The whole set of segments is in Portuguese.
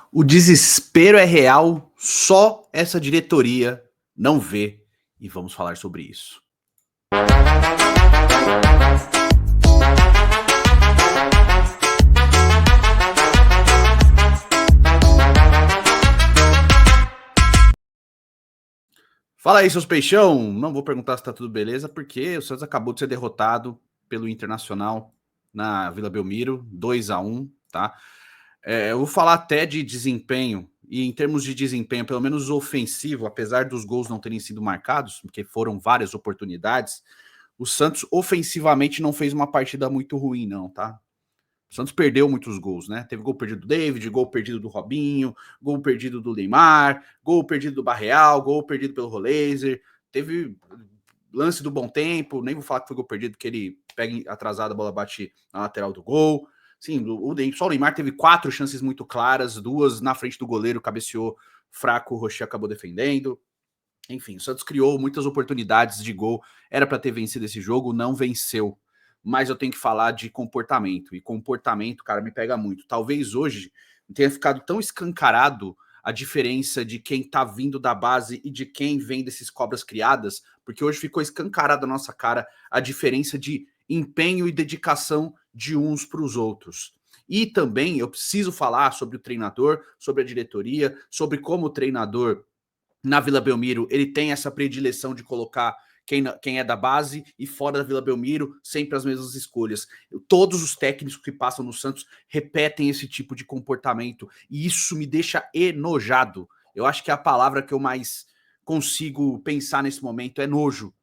O desespero é real, só essa diretoria não vê. E vamos falar sobre isso. Fala aí, seus peixão. Não vou perguntar se tá tudo beleza, porque o Santos acabou de ser derrotado pelo Internacional na Vila Belmiro, 2-1, tá? Eu vou falar até de desempenho, e em termos de desempenho, pelo menos ofensivo, apesar dos gols não terem sido marcados, porque foram várias oportunidades, o Santos ofensivamente não fez uma partida muito ruim, não, tá? O Santos perdeu muitos gols, né? Teve gol perdido do David, gol perdido do Robinho, gol perdido do Neymar, gol perdido do Barreal, gol perdido pelo Roleiser. Teve lance do Bom Tempo, nem vou falar que foi gol perdido, porque ele pega atrasado, a bola bate na lateral do gol. Sim, só o Neymar teve 4 chances muito claras, 2 na frente do goleiro, cabeceou fraco, o Rocher acabou defendendo. Enfim, o Santos criou muitas oportunidades de gol, era para ter vencido esse jogo, não venceu. Mas eu tenho que falar de comportamento, e comportamento, cara, me pega muito. Talvez hoje tenha ficado tão escancarado a diferença de quem tá vindo da base e de quem vem desses cobras criadas, porque hoje ficou escancarada a nossa cara a diferença de empenho e dedicação de uns para os outros. E também eu preciso falar sobre o treinador, sobre a diretoria, sobre como o treinador na Vila Belmiro, ele tem essa predileção de colocar quem é da base e fora da Vila Belmiro, sempre as mesmas escolhas. Todos os técnicos que passam no Santos repetem esse tipo de comportamento e isso me deixa enojado. Eu acho que a palavra que eu mais consigo pensar nesse momento é nojo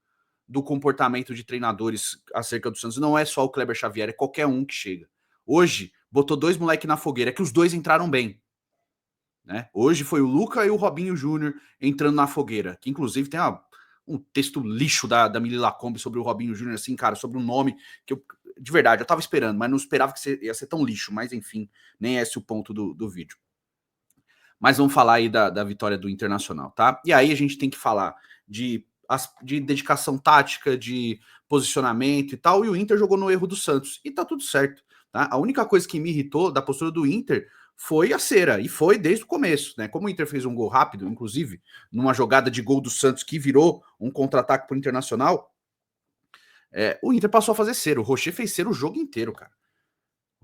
do comportamento de treinadores acerca do Santos. Não é só o Kleber Xavier, é qualquer um que chega. Hoje, botou 2 moleques na fogueira, que os dois entraram bem. Né? Hoje foi o Luca e o Robinho Júnior entrando na fogueira, que inclusive tem um texto lixo da Mili Lacombe sobre o Robinho Júnior, assim, cara, sobre um nome que eu, de verdade, eu tava esperando, mas não esperava que ia ser tão lixo, mas enfim, nem é esse o ponto do vídeo. Mas vamos falar aí da vitória do Internacional, tá? E aí a gente tem que falar de dedicação tática, de posicionamento e tal, e o Inter jogou no erro do Santos, e tá tudo certo, tá? A única coisa que me irritou da postura do Inter foi a cera, e foi desde o começo, né? Como o Inter fez um gol rápido, inclusive, numa jogada de gol do Santos que virou um contra-ataque pro Internacional, o Inter passou a fazer cera. O Rocher fez cera o jogo inteiro, cara.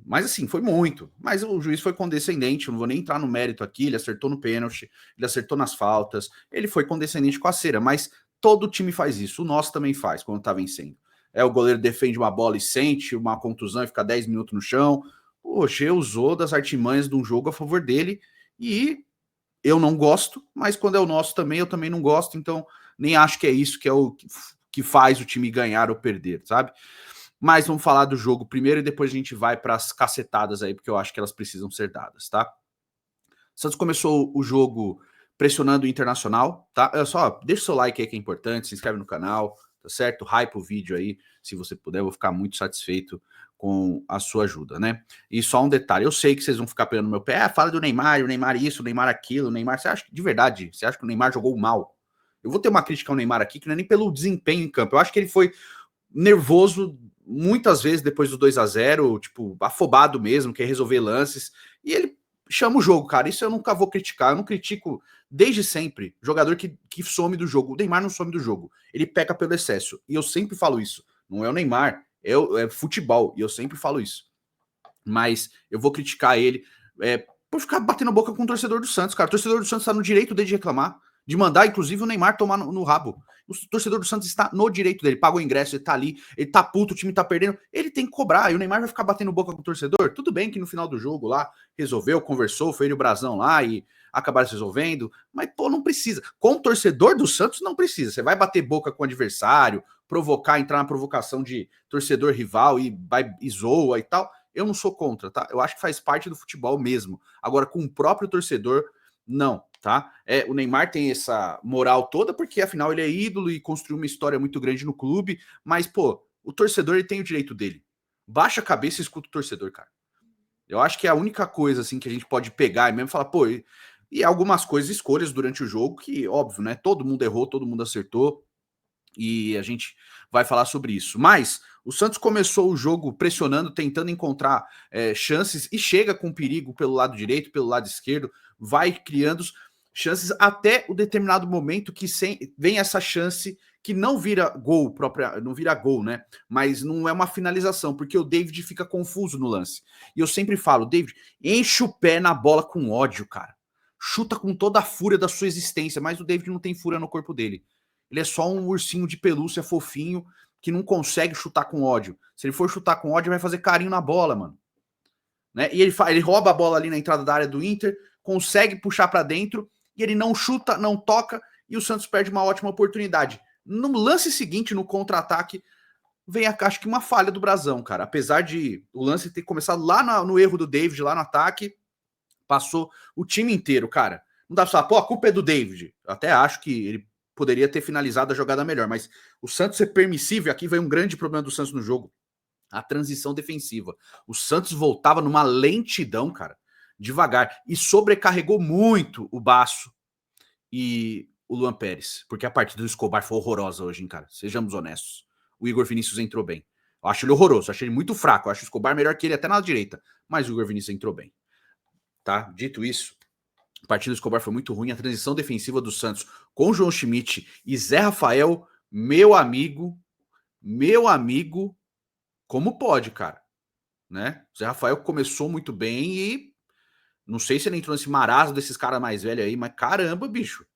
Mas assim, foi muito. Mas o juiz foi condescendente, eu não vou nem entrar no mérito aqui, ele acertou no pênalti, ele acertou nas faltas, ele foi condescendente com a cera, mas todo time faz isso, o nosso também faz quando tá vencendo. O goleiro defende uma bola e sente uma contusão e fica 10 minutos no chão. O Rocher usou das artimanhas de um jogo a favor dele e eu não gosto, mas quando é o nosso também, eu também não gosto, então nem acho que é isso que é o que faz o time ganhar ou perder, sabe? Mas vamos falar do jogo primeiro e depois a gente vai para as cacetadas aí, porque eu acho que elas precisam ser dadas, tá? O Santos começou o jogo pressionando o Internacional, tá? Só deixa o seu like aí que é importante, se inscreve no canal, tá certo? Hype o vídeo aí, se você puder, eu vou ficar muito satisfeito com a sua ajuda, né? E só um detalhe, eu sei que vocês vão ficar pegando no meu pé, fala do Neymar, o Neymar isso, o Neymar aquilo, o Neymar, você acha que, de verdade, você acha que o Neymar jogou mal? Eu vou ter uma crítica ao Neymar aqui, que não é nem pelo desempenho em campo, eu acho que ele foi nervoso muitas vezes depois do 2-0, tipo, afobado mesmo, quer resolver lances, e ele chama o jogo, cara. Isso eu nunca vou criticar, eu não critico desde sempre jogador que some do jogo. O Neymar não some do jogo, ele peca pelo excesso, e eu sempre falo isso. Não é o Neymar, é futebol, e eu sempre falo isso. Mas eu vou criticar ele por ficar batendo boca com o torcedor do Santos, cara. O torcedor do Santos tá no direito dele de reclamar, de mandar, inclusive, o Neymar tomar no rabo. O torcedor do Santos está no direito dele, paga o ingresso, ele tá ali, ele tá puto, o time tá perdendo, ele tem que cobrar, e o Neymar vai ficar batendo boca com o torcedor. Tudo bem que no final do jogo lá, resolveu, conversou, foi ele o Brasão lá e acabaram se resolvendo, mas pô, não precisa. Com o torcedor do Santos, não precisa. Você vai bater boca com o adversário, provocar, entrar na provocação de torcedor rival e zoa e tal. Eu não sou contra, tá? Eu acho que faz parte do futebol mesmo. Agora, com o próprio torcedor, não, tá? O Neymar tem essa moral toda porque, afinal, ele é ídolo e construiu uma história muito grande no clube, mas, pô, o torcedor ele tem o direito dele. Baixa a cabeça e escuta o torcedor, cara. Eu acho que é a única coisa, assim, que a gente pode pegar e mesmo falar, pô, e algumas coisas, escolhas durante o jogo que, óbvio, né? Todo mundo errou, todo mundo acertou, E a gente vai falar sobre isso. Mas o Santos começou o jogo pressionando, tentando encontrar chances e chega com perigo pelo lado direito, pelo lado esquerdo, vai criando chances até o determinado momento que vem essa chance que não vira gol própria, não vira gol, né? Mas não é uma finalização, porque o David fica confuso no lance. E eu sempre falo, David, enche o pé na bola com ódio, cara. Chuta com toda a fúria da sua existência, mas o David não tem fúria no corpo dele. Ele é só um ursinho de pelúcia fofinho que não consegue chutar com ódio. Se ele for chutar com ódio, vai fazer carinho na bola, mano. Né? E ele rouba a bola ali na entrada da área do Inter, consegue puxar para dentro, e ele não chuta, não toca, e o Santos perde uma ótima oportunidade. No lance seguinte, no contra-ataque, vem acho que uma falha do Brasão, cara. Apesar de o lance ter começado lá no erro do David, lá no ataque, passou o time inteiro, cara. Não dá pra falar, pô, a culpa é do David. Eu até acho que ele poderia ter finalizado a jogada melhor, mas o Santos ser permissível, aqui vem um grande problema do Santos no jogo, a transição defensiva. O Santos voltava numa lentidão, cara, devagar, e sobrecarregou muito o Baço e o Luan Pérez, porque a partida do Escobar foi horrorosa hoje, hein, cara, sejamos honestos. O Igor Vinícius entrou bem. Eu acho ele horroroso, achei ele muito fraco, eu acho o Escobar melhor que ele até na direita, mas o Igor Vinícius entrou bem. Tá? Dito isso, a partida do Escobar foi muito ruim. A transição defensiva do Santos com João Schmidt e Zé Rafael, meu amigo, como pode, cara? Né? O Zé Rafael começou muito bem e não sei se ele entrou nesse marasmo desses caras mais velhos aí, mas caramba, bicho.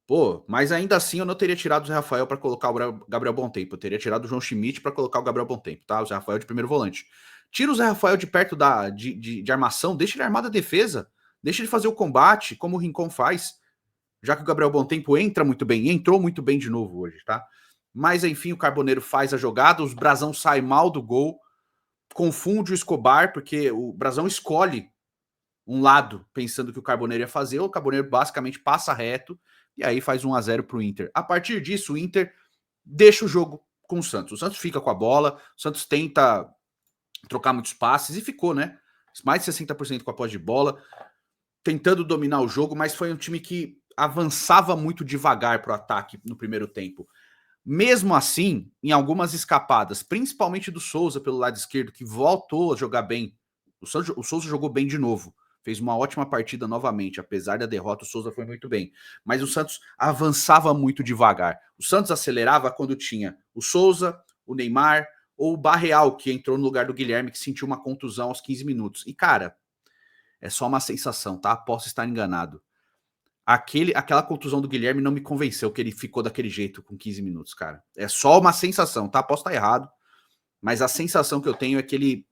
Pô, mas ainda assim eu não teria tirado o Zé Rafael para colocar o Gabriel Bontempo. Eu teria tirado o João Schmidt para colocar o Gabriel Bontempo, tá? O Zé Rafael de primeiro volante. Tira o Zé Rafael de perto de armação, deixa ele armar da defesa, deixa ele fazer o combate, como o Rincon faz, já que o Gabriel Bontempo entra muito bem, entrou muito bem de novo hoje, tá? Mas enfim, o Carboneiro faz a jogada, o Brasão sai mal do gol, confunde o Escobar, porque o Brasão escolhe um lado pensando que o Carboneiro ia fazer, o Carboneiro basicamente passa reto e aí faz 1-0 para o Inter. A partir disso, o Inter deixa o jogo com o Santos. O Santos fica com a bola, o Santos tenta trocar muitos passes e ficou, né? Mais de 60% com a posse de bola, tentando dominar o jogo, mas foi um time que avançava muito devagar para o ataque no primeiro tempo. Mesmo assim, em algumas escapadas, principalmente do Souza pelo lado esquerdo, que voltou a jogar bem. O Souza jogou bem de novo. Fez uma ótima partida novamente. Apesar da derrota, o Souza foi muito bem. Mas o Santos avançava muito devagar. O Santos acelerava quando tinha o Souza, o Neymar ou o Barreal, que entrou no lugar do Guilherme, que sentiu uma contusão aos 15 minutos. E, cara, é só uma sensação, tá? Posso estar enganado. Aquela contusão do Guilherme não me convenceu que ele ficou daquele jeito com 15 minutos, cara. É só uma sensação, tá? Posso estar errado, mas a sensação que eu tenho é que ele,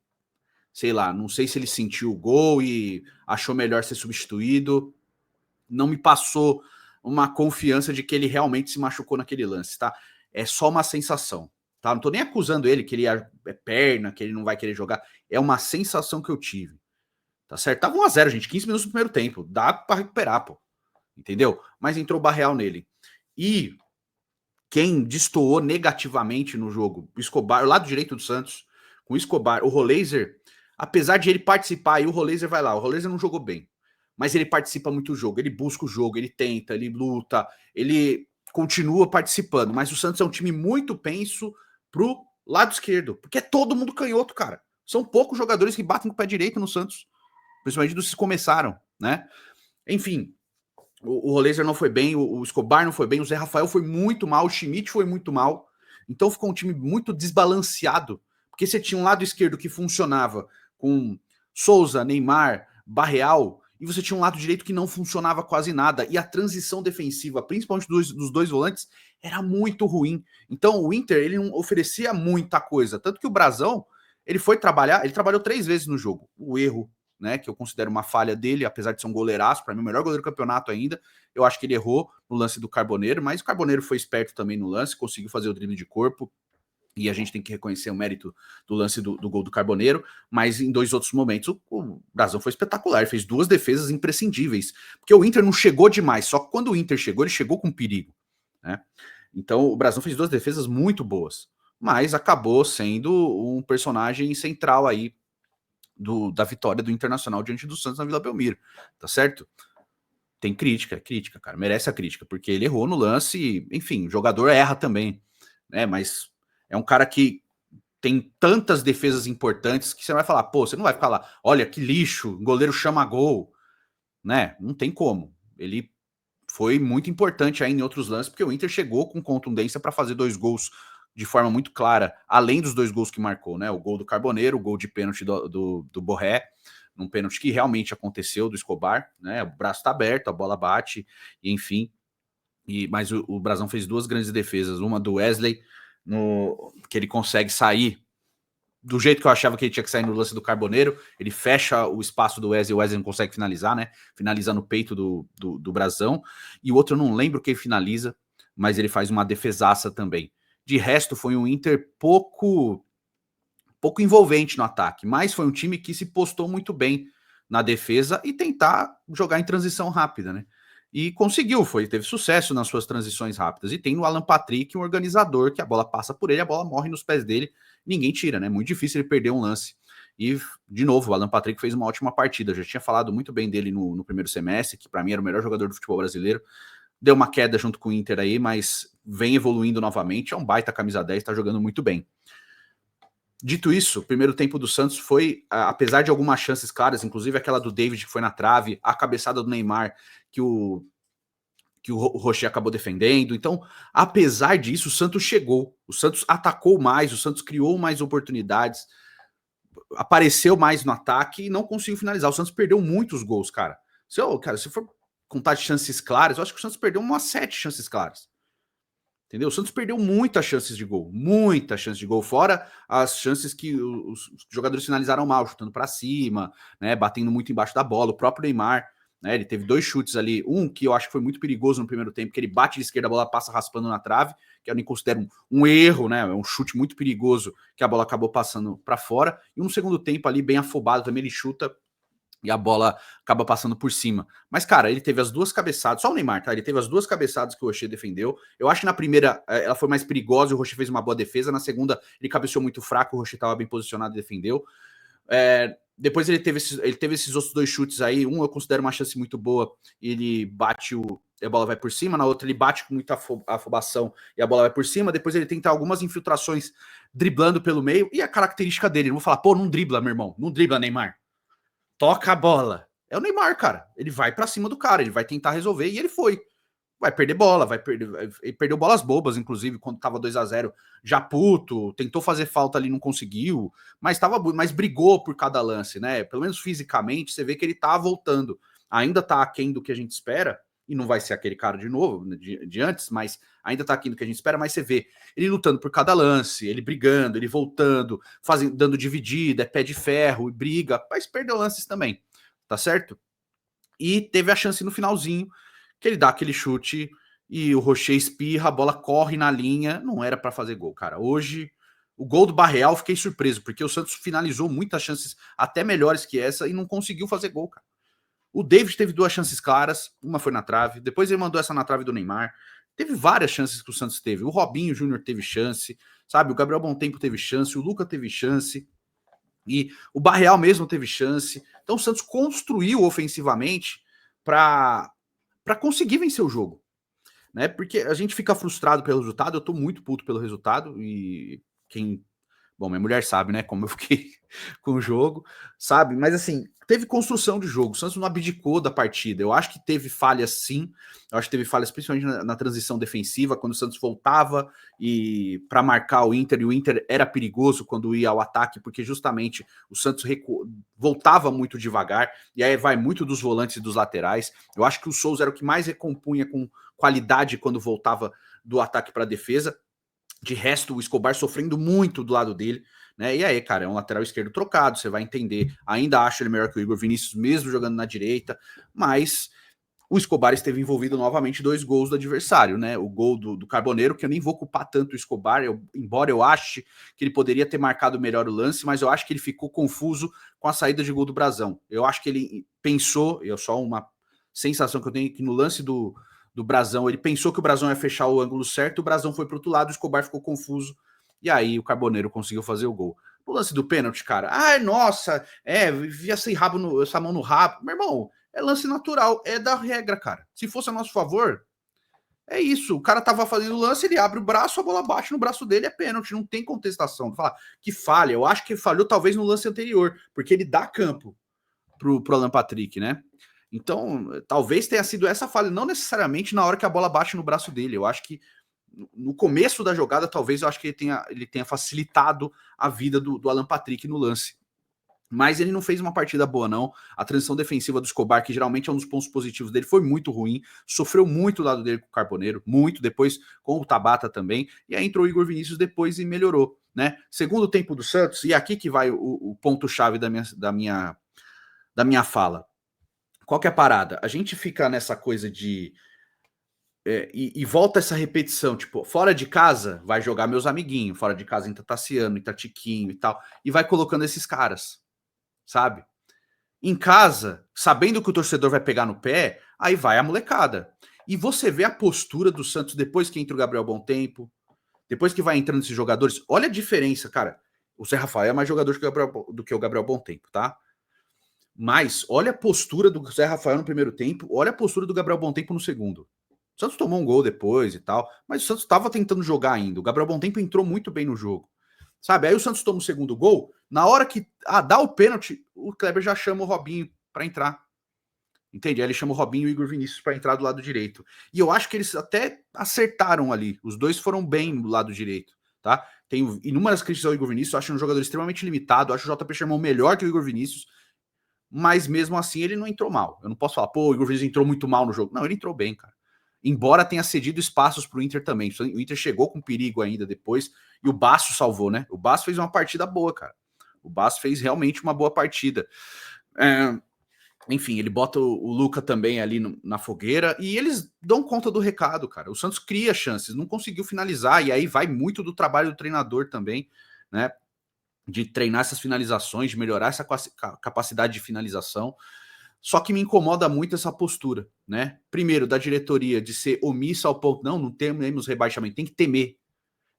sei lá, não sei se ele sentiu o gol e achou melhor ser substituído. Não me passou uma confiança de que ele realmente se machucou naquele lance, tá? É só uma sensação, tá? Não tô nem acusando ele que ele é perna, que ele não vai querer jogar. É uma sensação que eu tive, tá certo? Tava 1-0, gente, 15 minutos no primeiro tempo. Dá pra recuperar, pô. Entendeu? Mas entrou o Barreal nele. E quem destoou negativamente no jogo, o Escobar, o lado direito do Santos, com o Escobar, o Roleiser, apesar de ele participar, e o Roleiser vai lá, o Roleiser não jogou bem, mas ele participa muito do jogo, ele busca o jogo, ele tenta, ele luta, ele continua participando, mas o Santos é um time muito penso pro lado esquerdo, porque é todo mundo canhoto, cara. São poucos jogadores que batem com o pé direito no Santos, principalmente dos que começaram, né? Enfim, o Roleiser não foi bem, o Escobar não foi bem, o Zé Rafael foi muito mal, o Schmidt foi muito mal. Então ficou um time muito desbalanceado, porque você tinha um lado esquerdo que funcionava com Souza, Neymar, Barreal, e você tinha um lado direito que não funcionava quase nada. E a transição defensiva, principalmente dos dois volantes, era muito ruim. Então o Inter ele não oferecia muita coisa. Tanto que o Brasão, ele foi trabalhar, ele trabalhou 3 vezes no jogo. O erro, né, que eu considero uma falha dele, apesar de ser um goleiraço, para mim o melhor goleiro do campeonato ainda. Eu acho que ele errou no lance do Carboneiro, mas o Carboneiro foi esperto também no lance, conseguiu fazer o drible de corpo, e a gente tem que reconhecer o mérito do lance do gol do Carboneiro, mas em 2 outros momentos o Brasão foi espetacular, ele fez 2 defesas imprescindíveis, porque o Inter não chegou demais, só que quando o Inter chegou, ele chegou com perigo, né? Então o Brasão fez 2 defesas muito boas, mas acabou sendo um personagem central aí da vitória do Internacional diante do Santos na Vila Belmiro, tá certo? Tem crítica, cara. Merece a crítica, porque ele errou no lance, e, enfim, o jogador erra também, né? Mas é um cara que tem tantas defesas importantes que você vai falar, pô, você não vai ficar lá, olha que lixo, o goleiro chama gol, né? Não tem como. Ele foi muito importante aí em outros lances, porque o Inter chegou com contundência para fazer 2 gols de forma muito clara, além dos 2 gols que marcou, né? O gol do Carboneiro, o gol de pênalti do Borré, num pênalti que realmente aconteceu do Escobar, né? O braço está aberto, a bola bate, e enfim. Mas o Brasão fez 2 grandes defesas, uma do Wesley, que ele consegue sair do jeito que eu achava que ele tinha que sair no lance do Carboneiro, ele fecha o espaço do Wesley, o Wesley não consegue finalizar, né? Finaliza no peito do Brasão. E o outro eu não lembro quem finaliza, mas ele faz uma defesaça também. De resto, foi um Inter pouco envolvente no ataque, mas foi um time que se postou muito bem na defesa e tentar jogar em transição rápida, né? E conseguiu, teve sucesso nas suas transições rápidas. E tem no Alan Patrick um organizador que a bola passa por ele, a bola morre nos pés dele, ninguém tira, né? Muito difícil ele perder um lance. E, de novo, o Alan Patrick fez uma ótima partida. Eu já tinha falado muito bem dele no primeiro semestre, que para mim era o melhor jogador do futebol brasileiro. Deu uma queda junto com o Inter aí, mas vem evoluindo novamente. É um baita camisa 10, tá jogando muito bem. Dito isso, o primeiro tempo do Santos foi, apesar de algumas chances claras, inclusive aquela do David que foi na trave, a cabeçada do Neymar que o Rocher acabou defendendo. Então, apesar disso, o Santos chegou, o Santos atacou mais, o Santos criou mais oportunidades, apareceu mais no ataque e não conseguiu finalizar. O Santos perdeu muitos gols, cara. Se for contar de chances claras, eu acho que o Santos perdeu umas 7 chances claras. Entendeu? O Santos perdeu muitas chances de gol, fora as chances que os jogadores finalizaram mal, chutando para cima, né, batendo muito embaixo da bola. O próprio Neymar, né, ele teve 2 chutes ali, um que eu acho que foi muito perigoso no primeiro tempo, que ele bate de esquerda, a bola passa raspando na trave, que eu nem considero um erro, né, é um chute muito perigoso, que a bola acabou passando para fora, e um segundo tempo ali bem afobado também, ele chuta e a bola acaba passando por cima. Mas, cara, ele teve as 2 cabeçadas, só o Neymar, tá? Ele teve as 2 cabeçadas que o Rocher defendeu. Eu acho que na primeira ela foi mais perigosa e o Rocher fez uma boa defesa. Na segunda, ele cabeceou muito fraco, o Rocher estava bem posicionado e defendeu. Depois ele teve esses outros 2 chutes aí. Um eu considero uma chance muito boa, ele bate a bola vai por cima. Na outra, ele bate com muita afobação e a bola vai por cima. Depois ele tenta algumas infiltrações driblando pelo meio. E a característica dele, não vou falar, pô, não dribla, meu irmão, não dribla, Neymar. Toca a bola. É o Neymar, cara. Ele vai para cima do cara, ele vai tentar resolver e ele foi. Vai perder bola, ele perdeu bolas bobas, inclusive, quando tava 2-0, já puto, tentou fazer falta ali, não conseguiu, mas brigou por cada lance, né? Pelo menos fisicamente, você vê que ele tá voltando. Ainda tá aquém do que a gente espera, e não vai ser aquele cara de novo, de antes, mas ainda tá aquém do que a gente espera, mas você vê ele lutando por cada lance, ele brigando, ele voltando, dando dividida, é pé de ferro, briga, mas perdeu lances também, tá certo? E teve a chance no finalzinho, que ele dá aquele chute e o Rocher espirra, a bola corre na linha, não era para fazer gol, cara. Hoje, o gol do Barreal, fiquei surpreso, porque o Santos finalizou muitas chances até melhores que essa e não conseguiu fazer gol, cara. O David teve 2 chances claras, uma foi na trave, depois ele mandou essa na trave do Neymar. Teve várias chances que o Santos teve. O Robinho Júnior teve chance, sabe? O Gabriel Bontempo teve chance, o Luca teve chance, e o Barreal mesmo teve chance. Então o Santos construiu ofensivamente para conseguir vencer o jogo, né? Porque a gente fica frustrado pelo resultado, eu tô muito puto pelo resultado, e bom, minha mulher sabe, né, como eu fiquei com o jogo, sabe? Mas assim, teve construção de jogo. O Santos não abdicou da partida. Eu acho que teve falhas, sim. Eu acho que teve falhas, principalmente na transição defensiva, quando o Santos voltava e para marcar o Inter, e o Inter era perigoso quando ia ao ataque, porque justamente o Santos voltava muito devagar, e aí vai muito dos volantes e dos laterais. Eu acho que o Souza era o que mais recompunha com qualidade quando voltava do ataque para a defesa. De resto, o Escobar sofrendo muito do lado dele, né? E aí, cara, é um lateral esquerdo trocado, você vai entender. Ainda acho ele melhor que o Igor Vinícius, mesmo jogando na direita, mas o Escobar esteve envolvido novamente 2 gols do adversário, né? O gol do Carboneiro, que eu nem vou culpar tanto o Escobar, embora eu ache que ele poderia ter marcado melhor o lance, mas eu acho que ele ficou confuso com a saída de gol do Brasão. Eu acho que ele pensou, só uma sensação que eu tenho, que no lance do Brasão, ele pensou que o Brasão ia fechar o ângulo certo, o Brasão foi para o outro lado, o Escobar ficou confuso, e aí o Carboneiro conseguiu fazer o gol. O lance do pênalti, cara, ai, nossa, via essa mão no rabo, meu irmão, É lance natural, é da regra, cara. Se fosse a nosso favor, é isso. O cara tava fazendo o lance, ele abre o braço, a bola bate no braço dele, é pênalti, não tem contestação. Falar que falha, eu acho que ele falhou talvez no lance anterior, porque ele dá campo pro Alan Patrick, né? Então, talvez tenha sido essa falha, não necessariamente na hora que a bola bate no braço dele. Eu acho que no começo da jogada, talvez eu acho que ele tenha facilitado a vida do Alan Patrick no lance. Mas ele não fez uma partida boa, não. A transição defensiva do Escobar, que geralmente é um dos pontos positivos dele, foi muito ruim. Sofreu muito do lado dele com o Carboneiro, muito. Depois com o Tabata também. E aí entrou o Igor Vinícius depois e melhorou, né? Segundo tempo do Santos, e aqui que vai o ponto-chave da minha fala. Qual que é a parada? A gente fica nessa coisa de... e volta essa repetição, tipo, fora de casa vai jogar meus amiguinhos, fora de casa entra Tassiano, entra Tiquinho e tal, e vai colocando esses caras, sabe? Em casa, sabendo que o torcedor vai pegar no pé, aí vai a molecada. E você vê a postura do Santos depois que entra o Gabriel Bontempo, depois que vai entrando esses jogadores, olha a diferença, cara. O Zé Rafael é mais jogador do que o Gabriel Bontempo, tá? Mas olha a postura do Zé Rafael no primeiro tempo, olha a postura do Gabriel Bontempo no segundo. O Santos tomou um gol depois e tal, mas o Santos estava tentando jogar ainda. O Gabriel Bontempo entrou muito bem no jogo. Sabe? Aí o Santos toma o segundo gol, na hora que dá o pênalti, o Kleber já chama o Robinho para entrar. Entende? Aí ele chama o Robinho e o Igor Vinícius para entrar do lado direito. E eu acho que eles até acertaram ali. Os dois foram bem do lado direito, tá? Tenho inúmeras críticas ao Igor Vinícius, eu acho um jogador extremamente limitado, eu acho o JP Sherman melhor que o Igor Vinícius, mas mesmo assim ele não entrou mal. Eu não posso falar, pô, o Igor Vinícius entrou muito mal no jogo. Não, ele entrou bem, cara. Embora tenha cedido espaços para o Inter também. O Inter chegou com perigo ainda depois, e o Basso salvou, né? O Basso fez uma partida boa, cara. O Basso fez realmente uma boa partida. Enfim, ele bota o Luca também ali na fogueira, e eles dão conta do recado, cara. O Santos cria chances, não conseguiu finalizar, e aí vai muito do trabalho do treinador também, né? De treinar essas finalizações, de melhorar essa capacidade de finalização. Só que me incomoda muito essa postura, né? Primeiro, da diretoria de ser omissa ao ponto, não tememos rebaixamento, tem que temer.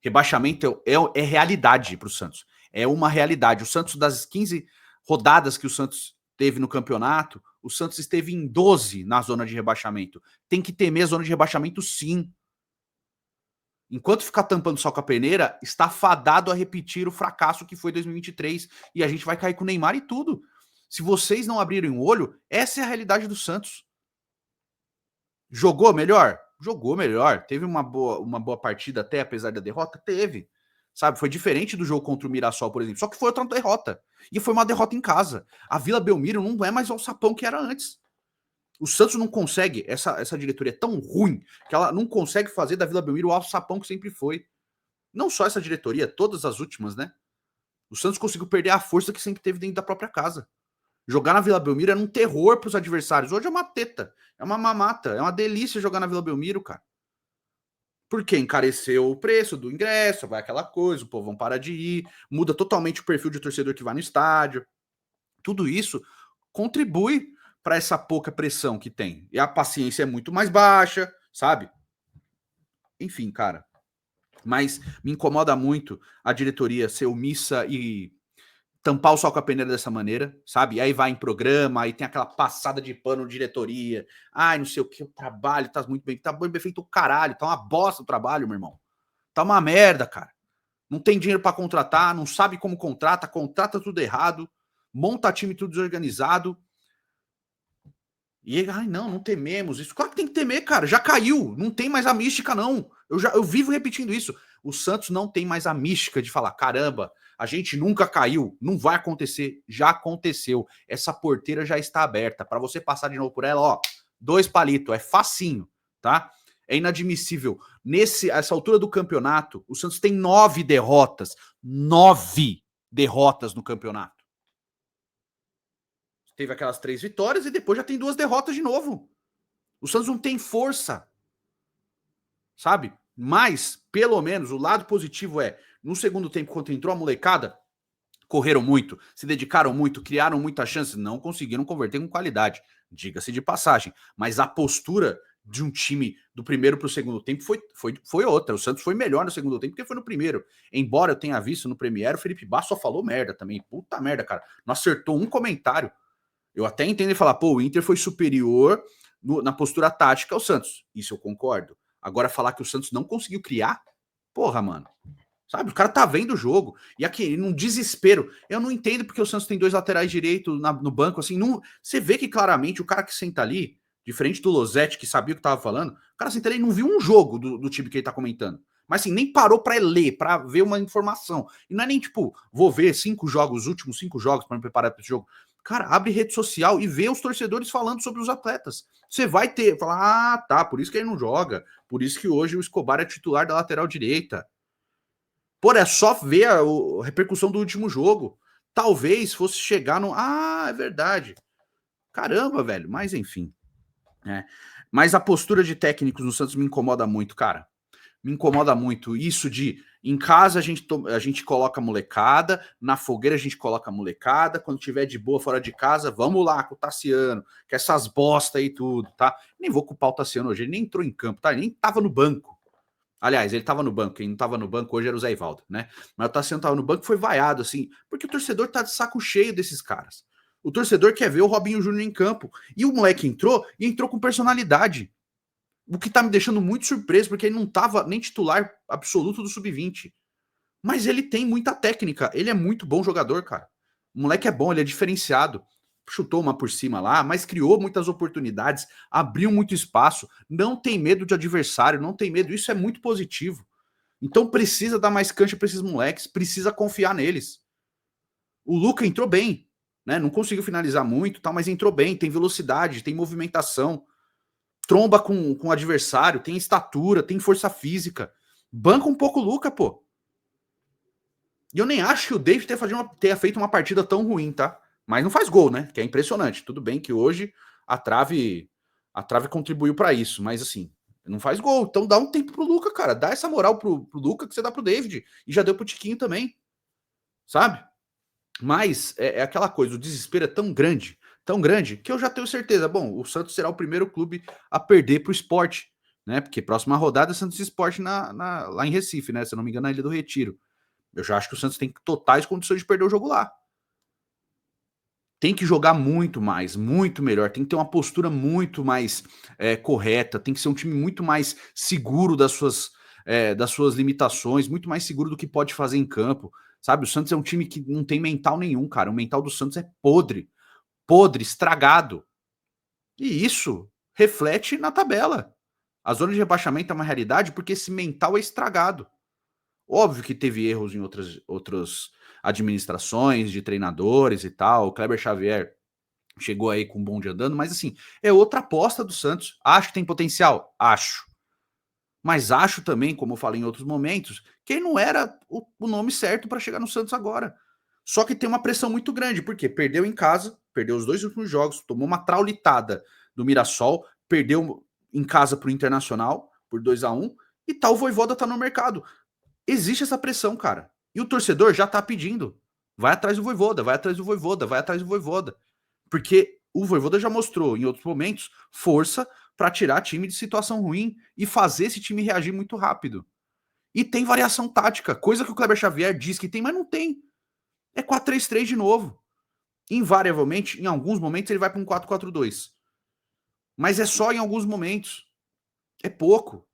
Rebaixamento é realidade para o Santos. É uma realidade. O Santos, das 15 rodadas que o Santos teve no campeonato, o Santos esteve em 12 na zona de rebaixamento. Tem que temer a zona de rebaixamento, sim. Enquanto ficar tampando só com a peneira, está fadado a repetir o fracasso que foi 2023. E a gente vai cair com o Neymar e tudo. Se vocês não abrirem o olho, essa é a realidade do Santos. Jogou melhor? Jogou melhor. Teve uma boa partida até, apesar da derrota? Teve. Sabe, foi diferente do jogo contra o Mirassol, por exemplo. Só que foi outra derrota. E foi uma derrota em casa. A Vila Belmiro não é mais o sapão que era antes. O Santos não consegue, essa diretoria é tão ruim, que ela não consegue fazer da Vila Belmiro o alçapão que sempre foi. Não só essa diretoria, todas as últimas, né? O Santos conseguiu perder a força que sempre teve dentro da própria casa. Jogar na Vila Belmiro era um terror para os adversários. Hoje é uma teta, é uma mamata, é uma delícia jogar na Vila Belmiro, cara. Porque encareceu o preço do ingresso, vai aquela coisa, o povo não para de ir, muda totalmente o perfil de torcedor que vai no estádio. Tudo isso contribui para essa pouca pressão que tem. E a paciência é muito mais baixa, sabe? Enfim, cara. Mas me incomoda muito a diretoria ser omissa e tampar o sol com a peneira dessa maneira, sabe? Aí vai em programa, aí tem aquela passada de pano diretoria. Ai, não sei o que, o trabalho tá muito bem. Tá bem feito o caralho, tá uma bosta o trabalho, meu irmão. Tá uma merda, cara. Não tem dinheiro para contratar, não sabe como contrata tudo errado, monta time tudo desorganizado. E ai, não tememos isso. Claro que tem que temer, cara. Já caiu, não tem mais a mística, não. Eu vivo repetindo isso. O Santos não tem mais a mística de falar, caramba, a gente nunca caiu, não vai acontecer. Já aconteceu. Essa porteira já está aberta. Para você passar de novo por ela, ó, 2 palitos, é facinho, tá? É inadmissível. Essa altura do campeonato, o Santos tem 9 derrotas. 9 derrotas no campeonato. Teve aquelas 3 vitórias e depois já tem 2 derrotas de novo. O Santos não tem força, sabe? Mas, pelo menos, o lado positivo é, no segundo tempo, quando entrou a molecada, correram muito, se dedicaram muito, criaram muitas chances, não conseguiram converter com qualidade, diga-se de passagem. Mas a postura de um time do primeiro para o segundo tempo foi outra. O Santos foi melhor no segundo tempo que foi no primeiro. Embora eu tenha visto no Premier, o Felipe Basso só falou merda também. Puta merda, cara. Não acertou um comentário. Eu até entendo ele falar, pô, o Inter foi superior na postura tática ao Santos. Isso eu concordo. Agora, falar que o Santos não conseguiu criar, porra, mano. Sabe, o cara tá vendo o jogo. E aqui, num desespero. Eu não entendo porque o Santos tem 2 laterais direitos no banco, assim. Não, você vê que claramente o cara que senta ali, diferente do Losetti, que sabia o que tava falando, o cara senta ali e não viu um jogo do time que ele tá comentando. Mas assim, nem parou pra ler, pra ver uma informação. E não é nem tipo, vou ver 5 jogos, os últimos 5 jogos pra me preparar pra esse jogo. Cara, abre rede social e vê os torcedores falando sobre os atletas. Você vai ter, falar, ah, tá, por isso que ele não joga. Por isso que hoje o Escobar é titular da lateral direita. Pô, é só ver a repercussão do último jogo. Talvez fosse chegar no. Ah, é verdade. Caramba, velho. Mas enfim. Né? Mas a postura de técnicos no Santos me incomoda muito, cara. Me incomoda muito isso de em casa a gente coloca a molecada, na fogueira a gente coloca a molecada, quando tiver de boa fora de casa, vamos lá com o Tassiano, que essas bosta aí tudo, tá? Nem vou culpar o Tassiano hoje, ele nem entrou em campo, tá? Ele nem tava no banco. Aliás, ele tava no banco, quem não tava no banco hoje era o Zé Ivaldo, né? Mas o Tassiano tava no banco e foi vaiado, assim, porque o torcedor tá de saco cheio desses caras. O torcedor quer ver o Robinho Júnior em campo. E o moleque entrou e entrou com personalidade. O que tá me deixando muito surpreso, porque ele não tava nem titular absoluto do Sub-20. Mas ele tem muita técnica. Ele é muito bom jogador, cara. O moleque é bom, ele é diferenciado. Chutou uma por cima lá, mas criou muitas oportunidades, abriu muito espaço, não tem medo de adversário, não tem medo. Isso é muito positivo. Então precisa dar mais cancha para esses moleques, precisa confiar neles. O Luca entrou bem, né? Não conseguiu finalizar muito, tal, mas entrou bem, tem velocidade, tem movimentação, tromba com o adversário, tem estatura, tem força física. Banca um pouco o Luca, pô. E eu nem acho que o David tenha feito uma partida tão ruim, tá? Mas não faz gol, né? Que é impressionante. Tudo bem que hoje a trave contribuiu para isso, mas assim, não faz gol. Então dá um tempo pro Luca, cara. Dá essa moral pro Luca que você dá pro David. E já deu pro Tiquinho também, sabe? Mas é aquela coisa, o desespero é tão grande, que eu já tenho certeza. Bom, o Santos será o primeiro clube a perder pro esporte, né? Porque próxima rodada é Santos Esporte lá em Recife, né? Se eu não me engano, na Ilha do Retiro. Eu já acho que o Santos tem totais condições de perder o jogo lá. Tem que jogar muito mais, muito melhor. Tem que ter uma postura muito mais correta. Tem que ser um time muito mais seguro das suas limitações, muito mais seguro do que pode fazer em campo. Sabe, o Santos é um time que não tem mental nenhum, cara. O mental do Santos é podre, estragado. E isso reflete na tabela. A zona de rebaixamento é uma realidade porque esse mental é estragado. Óbvio que teve erros em outras administrações, de treinadores e tal. O Kleber Xavier chegou aí com um bonde andando, mas assim, é outra aposta do Santos. Acho que tem potencial? Acho. Mas acho também, como eu falei em outros momentos, que ele não era o nome certo para chegar no Santos agora. Só que tem uma pressão muito grande, porque perdeu em casa, perdeu os 2 últimos jogos, tomou uma traulitada do Mirassol, perdeu em casa para o Internacional por 2-1 e tal, o Voivoda tá no mercado. Existe essa pressão, cara. E o torcedor já tá pedindo. Vai atrás do Voivoda, vai atrás do Voivoda, vai atrás do Voivoda. Porque o Voivoda já mostrou em outros momentos força para tirar time de situação ruim e fazer esse time reagir muito rápido. E tem variação tática, coisa que o Kleber Xavier diz que tem, mas não tem. É 4-3-3 de novo. Invariavelmente, em alguns momentos, ele vai para um 4-4-2. Mas é só em alguns momentos. É pouco.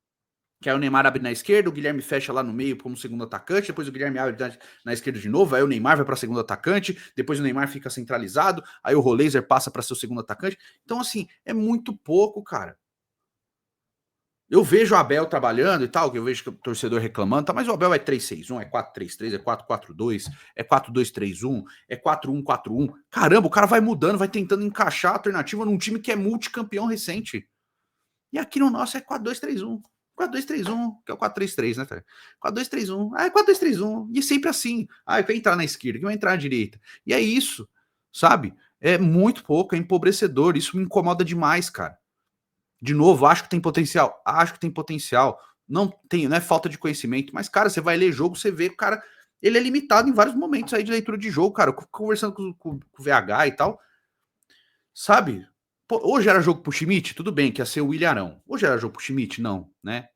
Que aí o Neymar abre na esquerda, o Guilherme fecha lá no meio como segundo atacante, depois o Guilherme abre na esquerda de novo, aí o Neymar vai para segundo atacante, depois o Neymar fica centralizado, aí o Roleiser passa para ser o segundo atacante. Então, assim, é muito pouco, cara. Eu vejo o Abel trabalhando e tal, que eu vejo que o torcedor reclamando, tá, mas o Abel é 3-6-1, é 4-3-3, é 4-4-2, é 4-2-3-1, é 4-1-4-1. Caramba, o cara vai mudando, vai tentando encaixar a alternativa num time que é multicampeão recente. E aqui no nosso é 4-2-3-1. 4-2-3-1, que é o 4-3-3, né, 4-2-3-1. Ah, é 4-2-3-1. E sempre assim. Ah, quem entrar na esquerda, quem vai entrar na direita. E é isso, sabe? É muito pouco, é empobrecedor. Isso me incomoda demais, cara. De novo, acho que tem potencial. Acho que tem potencial. Não é falta de conhecimento. Mas, cara, você vai ler jogo, você vê o cara. Ele é limitado em vários momentos aí de leitura de jogo, cara. Conversando com o VH e tal. Sabe? Pô, hoje era jogo pro Schmidt? Tudo bem, que ia ser o Willian Arão. Hoje era jogo pro Schmidt? Não, né?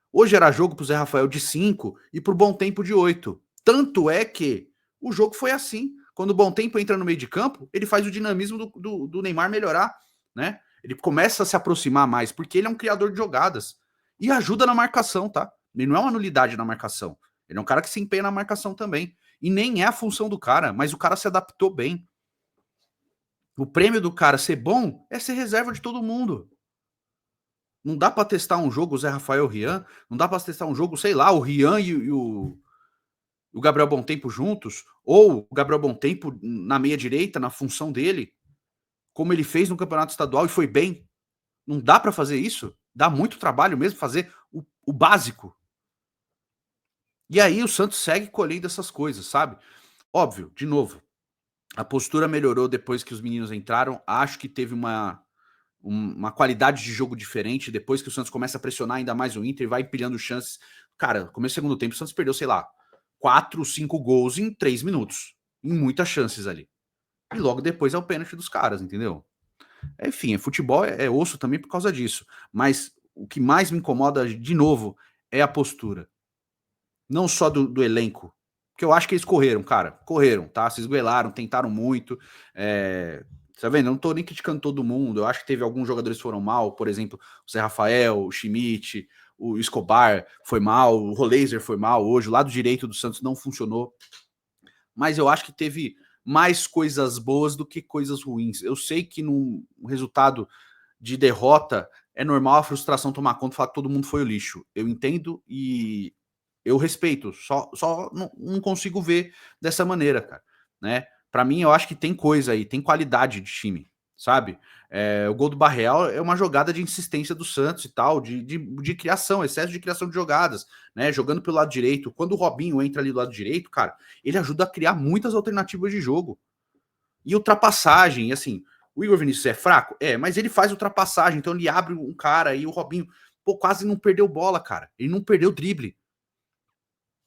Hoje era jogo pro Zé Rafael de 5 e pro Bom Tempo de 8. Tanto é que o jogo foi assim. Quando o Bom Tempo entra no meio de campo, ele faz o dinamismo do Neymar melhorar, né? Ele começa a se aproximar mais, porque ele é um criador de jogadas. E ajuda na marcação, tá? Ele não é uma nulidade na marcação. Ele é um cara que se empenha na marcação também. E nem é a função do cara, mas o cara se adaptou bem. O prêmio do cara ser bom é ser reserva de todo mundo. Não dá para testar um jogo o Zé Rafael Rian, não dá para testar um jogo, sei lá, o Rian e o Gabriel Bontempo juntos, ou o Gabriel Bontempo na meia direita, na função dele, como ele fez no Campeonato Estadual e foi bem. Não dá para fazer isso? Dá muito trabalho mesmo fazer o básico. E aí o Santos segue colhendo essas coisas, sabe? Óbvio, de novo, a postura melhorou depois que os meninos entraram. Acho que teve uma qualidade de jogo diferente. Depois que o Santos começa a pressionar ainda mais o Inter, vai empilhando chances. Cara, começo do segundo tempo, o Santos perdeu, sei lá, 4, 5 gols em 3 minutos. Em muitas chances ali. E logo depois é o pênalti dos caras, entendeu? Enfim, futebol é osso também por causa disso. Mas o que mais me incomoda, de novo, é a postura. Não só do elenco. Porque eu acho que eles correram, cara. Correram, tá? Se esguelaram, tentaram muito. Tá vendo? Eu não tô nem criticando todo mundo. Eu acho que teve alguns jogadores que foram mal. Por exemplo, o Zé Rafael, o Schmidt, o Escobar foi mal, o Roleiser foi mal hoje. O lado direito do Santos não funcionou. Mas eu acho que teve mais coisas boas do que coisas ruins. Eu sei que num resultado de derrota é normal a frustração tomar conta e falar que todo mundo foi o lixo. Eu entendo e eu respeito, só não consigo ver dessa maneira, cara, né? Para mim, eu acho que tem coisa aí, tem qualidade de time, sabe? O gol do Barreal é uma jogada de insistência do Santos e tal, de criação, excesso de criação de jogadas, né? Jogando pelo lado direito. Quando o Robinho entra ali do lado direito, cara, ele ajuda a criar muitas alternativas de jogo. E ultrapassagem, assim, o Igor Vinícius é fraco? É, mas ele faz ultrapassagem, então ele abre um cara e o Robinho, pô, quase não perdeu bola, cara. Ele não perdeu drible.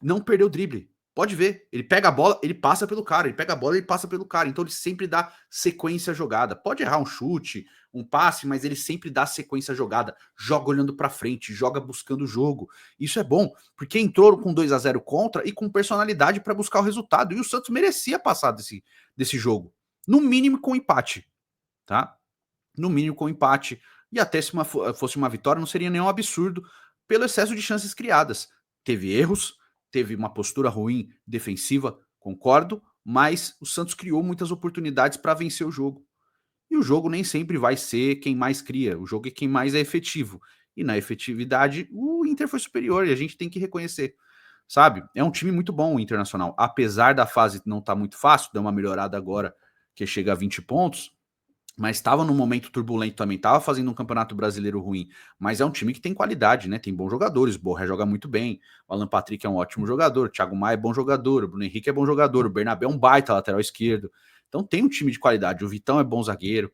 Não perdeu drible. Pode ver. Ele pega a bola, ele passa pelo cara. Ele pega a bola, ele passa pelo cara. Então ele sempre dá sequência à jogada. Pode errar um chute, um passe, mas ele sempre dá sequência à jogada. Joga olhando para frente, joga buscando o jogo. Isso é bom, porque entrou com 2-0 contra e com personalidade para buscar o resultado. E o Santos merecia passar desse jogo. No mínimo com empate, tá? No mínimo com empate. E até se fosse uma vitória, não seria nenhum absurdo pelo excesso de chances criadas. Teve erros, teve uma postura ruim defensiva, concordo, mas o Santos criou muitas oportunidades para vencer o jogo. E o jogo nem sempre vai ser quem mais cria, o jogo é quem mais é efetivo. E na efetividade, o Inter foi superior e a gente tem que reconhecer. Sabe? É um time muito bom o Internacional. Apesar da fase não estar muito fácil, deu uma melhorada agora que chega a 20 pontos, mas estava num momento turbulento também, estava fazendo um campeonato brasileiro ruim, mas é um time que tem qualidade, né? Tem bons jogadores, Borré joga muito bem, o Alan Patrick é um ótimo jogador, o Thiago Maia é bom jogador, o Bruno Henrique é bom jogador, o Bernabé é um baita lateral esquerdo. Então tem um time de qualidade, o Vitão é bom zagueiro,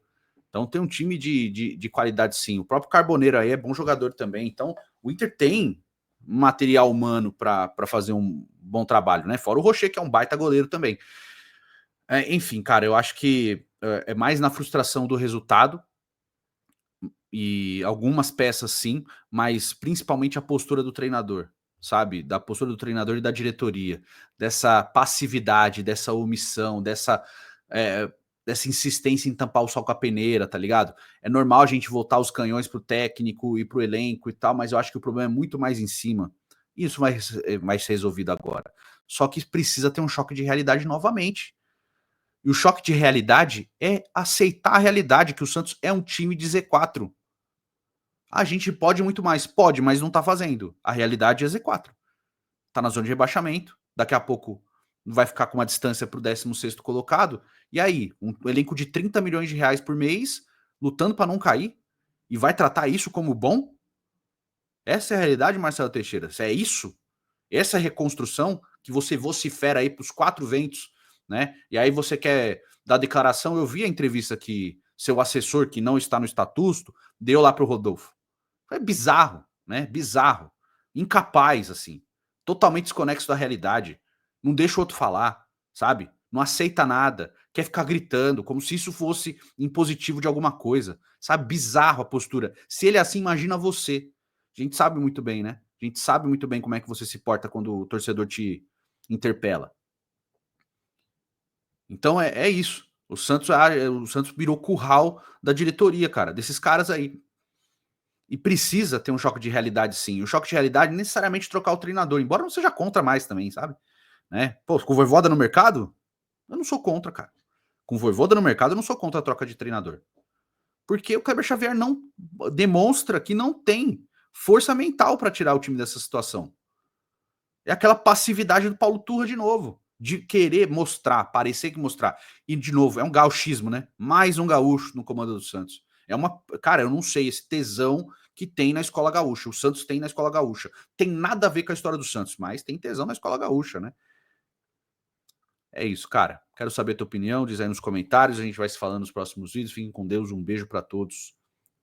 então tem um time de qualidade sim. O próprio Carboneiro aí é bom jogador também. Então o Inter tem material humano para fazer um bom trabalho, né? Fora o Rocher, que é um baita goleiro também. Enfim, cara, eu acho que é mais na frustração do resultado e algumas peças sim, mas principalmente a postura do treinador, sabe? Da postura do treinador e da diretoria, dessa passividade, dessa omissão, dessa insistência em tampar o sol com a peneira, tá ligado? É normal a gente voltar os canhões pro técnico e pro elenco e tal, mas eu acho que o problema é muito mais em cima. Isso vai ser resolvido agora. Só que precisa ter um choque de realidade novamente. E o choque de realidade é aceitar a realidade que o Santos é um time de Z4. A gente pode muito mais, pode, mas não tá fazendo. A realidade é Z4. Tá na zona de rebaixamento, daqui a pouco vai ficar com uma distância pro 16º colocado. E aí, um elenco de 30 milhões de reais por mês, lutando para não cair, e vai tratar isso como bom? Essa é a realidade, Marcelo Teixeira? Se é isso, essa reconstrução que você vocifera aí para os quatro ventos, né? E aí você quer dar declaração. Eu vi a entrevista que seu assessor, que não está no estatuto, deu lá para o Rodolfo. É bizarro, né? Bizarro. Incapaz, assim. Totalmente desconexo da realidade. Não deixa o outro falar, sabe? Não aceita nada. Quer ficar gritando, como se isso fosse impositivo de alguma coisa. Sabe? Bizarro a postura. Se ele é assim, imagina você. A gente sabe muito bem, né? A gente sabe muito bem como é que você se porta quando o torcedor te interpela. Então é isso. O Santos virou curral da diretoria, cara, desses caras aí. E precisa ter um choque de realidade, sim. O choque de realidade necessariamente trocar o treinador, embora não seja contra mais também, sabe? Né? Pô, com o Voivoda no mercado, eu não sou contra, cara. Com o Voivoda no mercado, eu não sou contra a troca de treinador. Porque o Kleber Xavier não demonstra que não tem força mental para tirar o time dessa situação. É aquela passividade do Paulo Turra de novo, de querer mostrar, parecer que mostrar. E de novo, é um gauchismo, né? Mais um gaúcho no comando do Santos. É uma, cara, eu não sei esse tesão que tem na escola gaúcha. O Santos tem na escola gaúcha. Tem nada a ver com a história do Santos, mas tem tesão na escola gaúcha, né? É isso, cara. Quero saber a tua opinião, diz aí nos comentários. A gente vai se falando nos próximos vídeos. Fiquem com Deus. Um beijo para todos.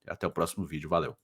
Até o próximo vídeo. Valeu.